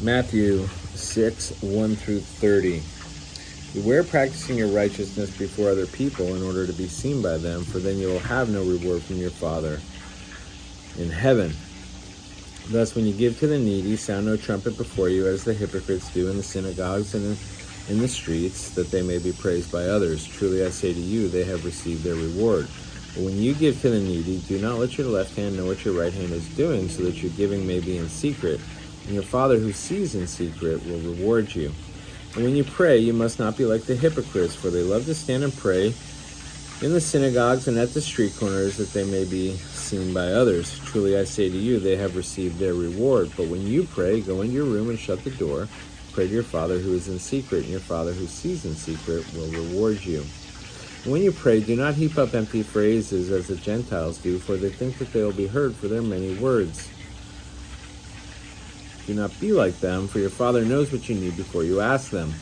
Matthew 6, 1 through 30. Beware practicing your righteousness before other people in order to be seen by them, for then you will have no reward from your Father in heaven. Thus, when you give to the needy, sound no trumpet before you, as the hypocrites do in the synagogues and in the streets, that they may be praised by others. Truly I say to you, they have received their reward. But when you give to the needy, do not let your left hand know what your right hand is doing, so that your giving may be in secret, and your Father who sees in secret will reward you. And when you pray, you must not be like the hypocrites, for they love to stand and pray in the synagogues and at the street corners, that they may be seen by others. Truly I say to you, they have received their reward. But when you pray, go into your room and shut the door. Pray to your Father who is in secret, and your Father who sees in secret will reward you. And when you pray, do not heap up empty phrases as the Gentiles do, for they think that they will be heard for their many words. Do not be like them, for your Father knows what you need before you ask him.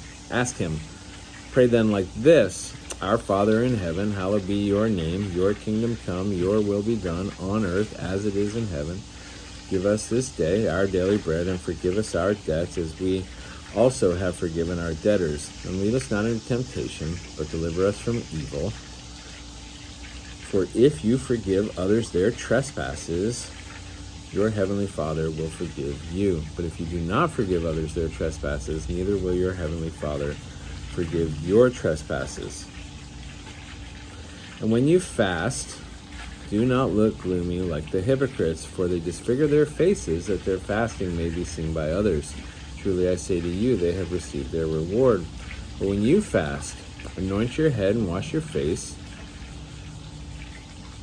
Pray then like this: Our Father in heaven, hallowed be your name. Your kingdom come, your will be done on earth as it is in heaven. Give us this day our daily bread, and forgive us our debts as we also have forgiven our debtors. And lead us not into temptation, but deliver us from evil. For if you forgive others their trespasses, your heavenly Father will forgive you. But if you do not forgive others their trespasses, neither will your heavenly Father forgive your trespasses. And when you fast, do not look gloomy like the hypocrites, for they disfigure their faces, that their fasting may be seen by others. Truly I say to you, they have received their reward. But when you fast, anoint your head and wash your face,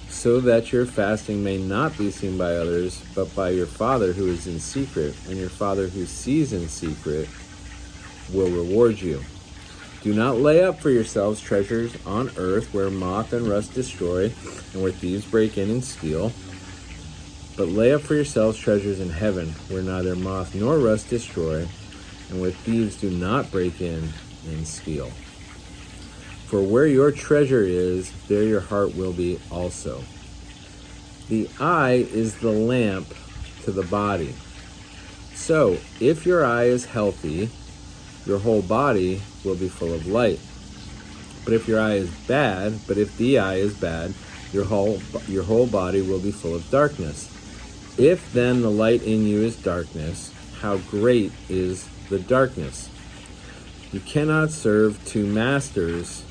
so that your fasting may not be seen by others, but by your Father who is in secret, and your Father who sees in secret will reward you. Do not lay up for yourselves treasures on earth, where moth and rust destroy, and where thieves break in and steal. But lay up for yourselves treasures in heaven, where neither moth nor rust destroy, and where thieves do not break in and steal. For where your treasure is, there your heart will be also. The eye is the lamp to the body. So, if your eye is healthy, your whole body will be full of light. But if the eye is bad, your whole body will be full of darkness. If then the light in you is darkness, how great is the darkness? You cannot serve two masters,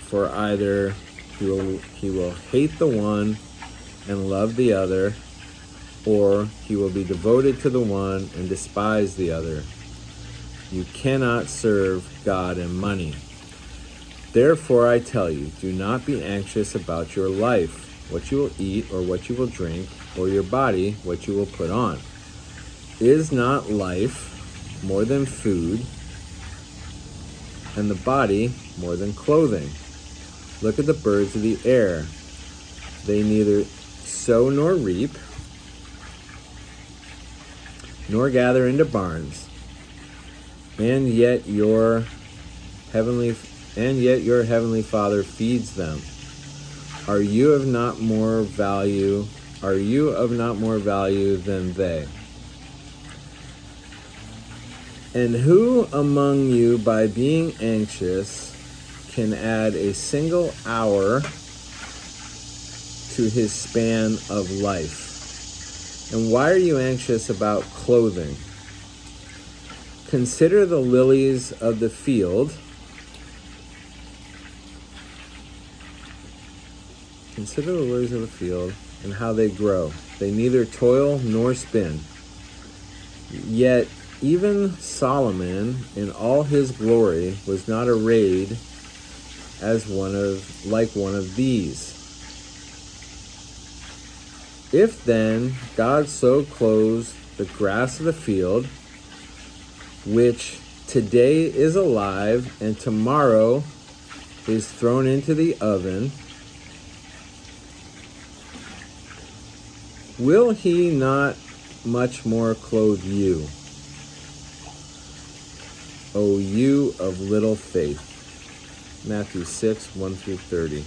for either he will hate the one and love the other, or he will be devoted to the one and despise the other. You cannot serve God and money. Therefore I tell you, do not be anxious about your life, what you will eat or what you will drink, or your body, what you will put on. Is not life more than food, and the body more than clothing? Look at the birds of the air. They neither sow nor reap, nor gather into barns, and yet your heavenly Father feeds them. Are you of not more value than they? And who among you, by being anxious, can add a single hour to his span of life? And why are you anxious about clothing? Consider the lilies of the field. And how they grow. They neither toil nor spin. Yet even Solomon in all his glory was not arrayed like one of these. If then God so clothes the grass of the field, which today is alive and tomorrow is thrown into the oven, will he not much more clothe you, O you of little faith? Matthew 6, 1 through 30.